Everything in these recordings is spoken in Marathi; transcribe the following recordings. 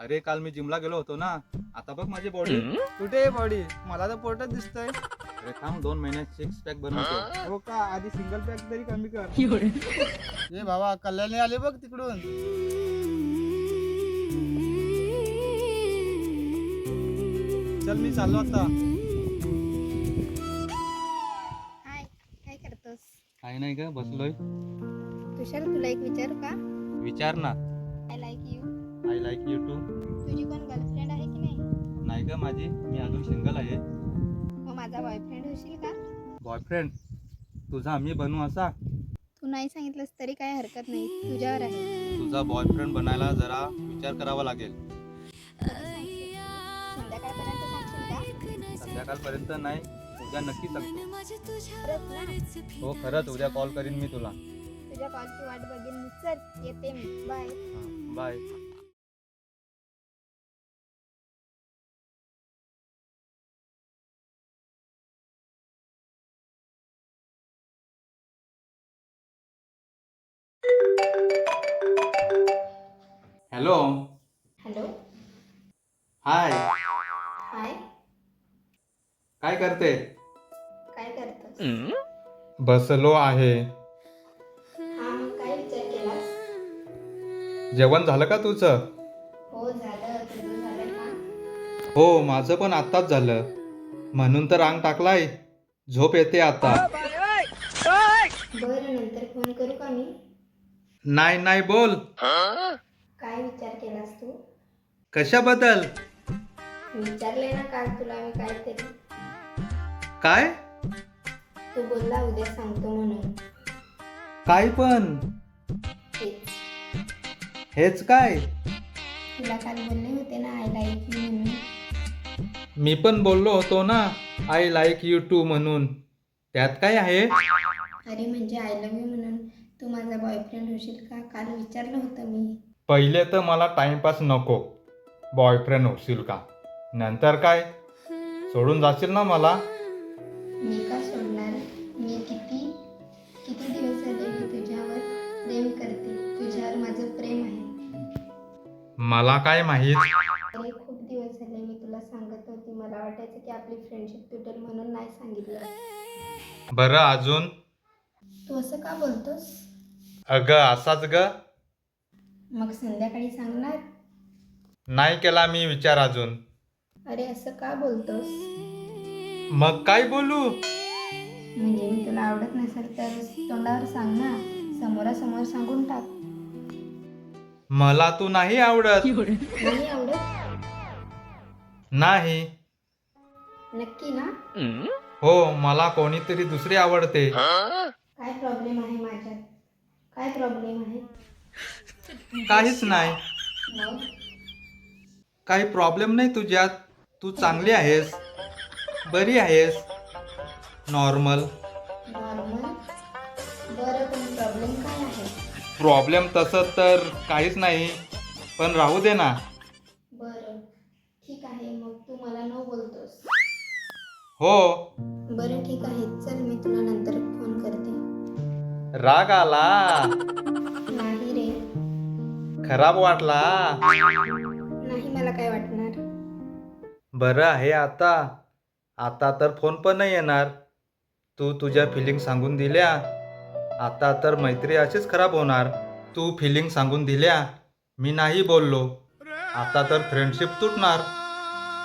अरे काल मी जिमला गेलो होतो ना, आता बघ माझी बॉडी. कुठे आहे बॉडी? मला तर पोटच दिसतंय. अरे थांब 2 महिन्यात 6 पॅक बनवतो. हो का? आधी सिंगल पॅक तरी कमी कर. ये बाबा, कल्याणी आले बघ तिकडून. चल मी चाललो आता. हाय, काय करतोस? काही नाही का, बसलोय. तुषार, तुला एक विचारू का? विचार ना. I like you. I like you too. तुझी कोण गर्लफ्रेंड आहे की नाही? नाही का माझी, मी अजून सिंगल आहे. मग माझा बॉयफ्रेंड होशील का? बॉयफ्रेंड तुझा मी बनू असा? तू नाही सांगितलंस तरी काय हरकत नाही, तुझ्यावर आहे. तुझा बॉयफ्रेंड बनायला जरा विचार करावा लागेल. संध्याकाळपर्यंत सांगशील का? संध्याकाळपर्यंत नाही, उद्या नक्की सांगतो. खरंच ना? हो खरंच, उद्या कॉल करीन मी तुला. तुझ्या कॉलची वाट बघेन मी. चल, येते मी. बाय. बाय. हॅलो. हॅलो. हाय. हाय. काय करते? काय करतोस? बसलो आहे. हा, मग काय विचार केलास? जेवण झालं का तुझं? हो, झालं. तुझं झालं का? हो, माझं पण आत्ताच झालं. म्हणून तर अंग टाकलाय. झोप येते आता. बरं, नंतर फोन करू का मी? नाही नाही, बोल. काय विचार केलास तू? कशाबद्दल? विचारले ना काल तुला मी काहीतरी. काय? तू बोलला उद्या सांगतो म्हणून. काय पण? तेच. हेच काय? तुला काल बोलले होते ना आय लाईक यू म्हणून. मी पण बोललो होतो ना, आय लाईक यू टू म्हणून. त्यात काय आहे? अरे म्हणजे आय लव्ह यू म्हणून. तू माझा बॉयफ्रेंड होशील का? काल विचारलं होतं मी. पहिले तर मला टाइमपास नको. बॉयफ्रेंड होशील का? नंतर काय? सोडून जाशील ना मला? मी का सोडणार? मी किती किती दिवस झाले मी तुझ्यावर प्रेम करते. तुझ्यावर माझं प्रेम आहे. मला काय माहीत? अरे खूप दिवस झाले मी तुला सांगत होती. मला वाटायचं की आपली फ्रेंडशिप तुटेल म्हणून नाही सांगितलं. बरं अजून? तू असं का बोलतोस? अगं असाच ग. मग संध्याकाळी सांगणार? नाही केला मी विचार अजून. अरे असं का बोलतोस? मग काय बोलू? म्हणजे मी तुला आवडत नसेल तर तोंडावर सांग ना. समोरासमोर सांगून टाक. मला तू नाही आवडत. नाही आवडत? नाही. नक्की ना? हो, मला कोणीतरी दुसरी आवडते. काय प्रॉब्लेम आहे माझ्यात? काय प्रॉब्लेम आहे? काहीच नाही. मग काही प्रॉब्लेम नाही तुझ्यात. तू चांगली आहेस, बरी आहेस, नॉर्मल. नॉर्मल? बरं, पण प्रॉब्लेम काय आहे? प्रॉब्लेम तसं तर काहीच नाही, पण राहू दे ना. बरं ठीक आहे, मग तू मला न बोलतोस. हो. बरं ठीक आहे, चल मी तुला नंतर फोन करते. राग आला? नाही रे. खराब वाटला? नाही, मला काय वाटणार. बरं आहे आता. आता तर फोन पण नाही येणार. तू तुझ्या फिलिंग सांगून दिल्या. आता तर मैत्री अशीच खराब होणार. तू फिलिंग सांगून दिल्या, मी नाही बोललो. आता तर फ्रेंडशिप तुटणार.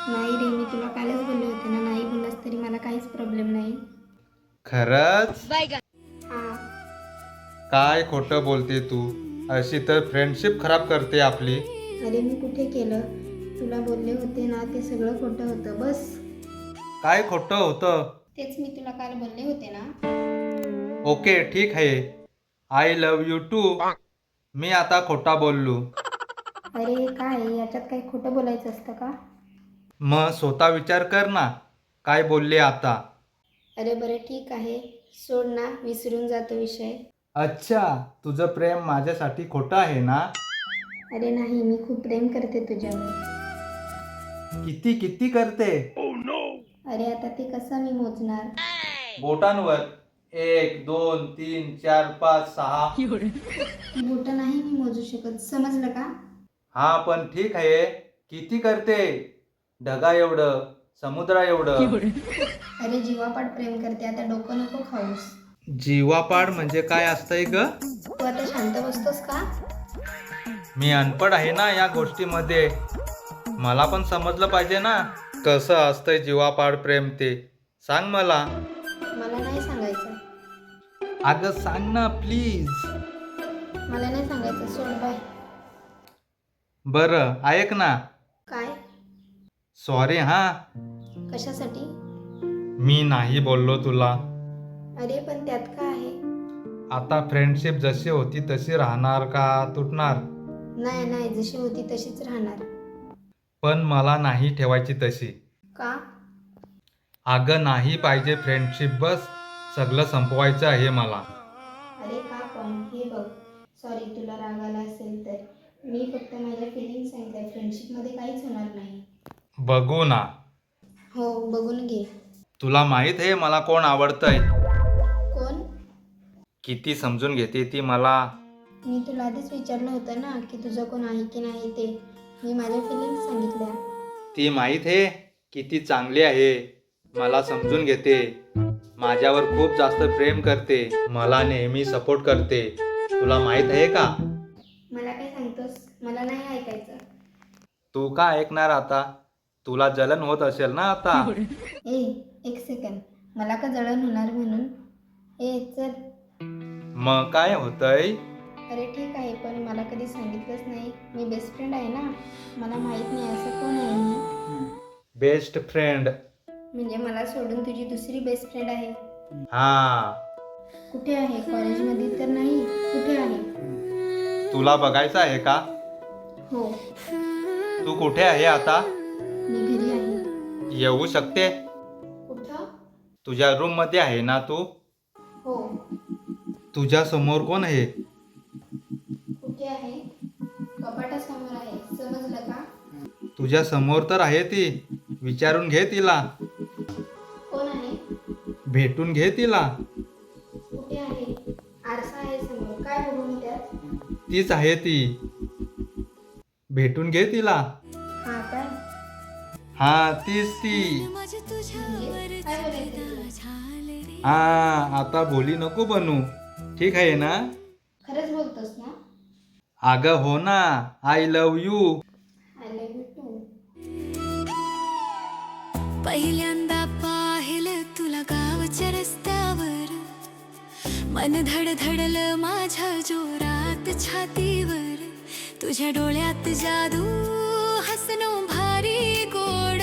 नाही रे, मी तुला कालच बोलले होते ना, नाही बोललास तरी मला काहीच प्रॉब्लेम नाही. खरंच? हां. काय खोटं बोलते तू? अशी तर फ्रेंडशिप खराब करते आपली. अरे मी कुठे केलं? तुला बोलले होते ना, ते सगळं खोटं होतं. बस काय खोटं होतं? तेच मी तुला काल बोलले होते ना. ओके ठीक आहे. I love you too. मी आता खोटा बोललो. अरे काय याच्यात काही खोटं बोलायचं असतं का? मग स्वतः विचार कर ना, काय बोलले आता. अरे बरं ठीक आहे, सोड ना, विसरून जातो विषय. अच्छा, तुझं प्रेम माझ्यासाठी खोटं आहे ना? अरे नाही, मी खूप प्रेम करते तुझ्यावर. किती किती करते? अरे आता ते कसं मी मोजणार? बोटांवर 1 2 3 4 5 6. ती बोटं नाही मी मोजू शकत, समजलं का? हा पण ठीक आहे. किती करते? ढगा एवढं, समुद्रा एवढं. अरे जीवापाड प्रेम करते, आता डोकं नको खाऊस. जीवापाड म्हणजे काय असतंय ग? तू आता शांत बसतोस का? मी अनपढ आहे ना या गोष्टीमध्ये. मला पण समजलं पाहिजे ना कसं असतंय जीवापाड प्रेम ते. सांग मला. मला नाही सांगायचं. अगं सांग ना प्लीज. मला नाही सांगायचं, सोड बाय. बरं ऐक ना. काय? सॉरी हा. कशासाठी? मी नाही बोललो तुला. अरे पण त्यात काय आहे? आता फ्रेंडशिप जशी होती तशी राहणार का तुटणार? नाही नाही, जशी होती तशीच राहणार. पण मला नाही ठेवायची तशी. का? अगं नाही पाहिजे फ्रेंडशिप, बस सगळं संपवायचं आहे मला. अरे का पण? हे बघ, सॉरी तुला राग आला असेल तर. मी फक्त माझ्या फिलिंग सांगितल्या. फ्रेंडशिपमध्ये काहीच होणार नाही. बघू ना. हो, बघून घे. तुला माहित आहे मला कोण आवडतंय? कोण? किती समजून घेते ती मला. मी तुला आधीच विचारलं होतं ना की तुझं कोण आहे की नाही ते. मी माझ्या फिलिंग्स सांगितल्या. ती माहित आहे किती चांगली आहे. मला समजून घेते. माझ्यावर खूप जास्त प्रेम करते. मला नेहमी सपोर्ट करते. तुला माहित आहे का? मला काय सांगतोस? मला नाही ऐकायचं. तू का ऐकणार आता? तुला जलन होत असेल ना आता. ए, एक सेकंड. मला का जळण होणार म्हणून? ए चल. मग काय होतंय? अरे ठीक आहे, पण मला कधी सांगितलंच नाही. मी बेस्ट फ्रेंड आहे ना. मला माहीत नाही असं कोण आहे मी. Best friend. म्हणजे मला सोडून तुझी दुसरी बेस्ट फ्रेंड आहे. हा. कुठे आहे? कॉलेजमध्ये तर नाही. कुठे आहे? तुला बघायचं आहे का? हो, तू कुठे आहे आता? मी घरी आहे. येऊ शकते? कुठं? तुझ्या रूम मध्ये आहे ना तू? हो. तुझ्या समोर कोण आहे? कुठे आहे? कपाटासमोर आहे. समजलं का? तुझ्या समोर तर आहे ती. विचारून घे तिला. कोण आहे? भेटून घे तिला. कुठे आहे? आरसा आहे समोर. काय बघू मी त्यात? तीच आहे ती. भेटून घे तिला. हा काय? हा तीच ती. म्हणजे काय बोलायचं? हा आता भोली नको बनू. ठीक आहे ना? खरंच बोलतोस ना? अगं हो ना. I love you. I love you too. पहिल्यांदा पाहिलं तुला गावच्या रस्त्यावर, मन धडधडलं माझ्या जोरात छातीवर. तुझ्या डोळ्यात जादू, हसणं भारी गोड.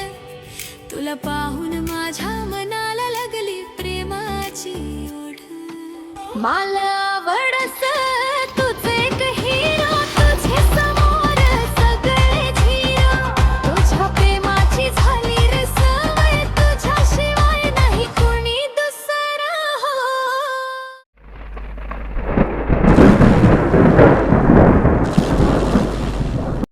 तुला पाहून माझ्या मनाला लागली प्रेमाची ओढ. मला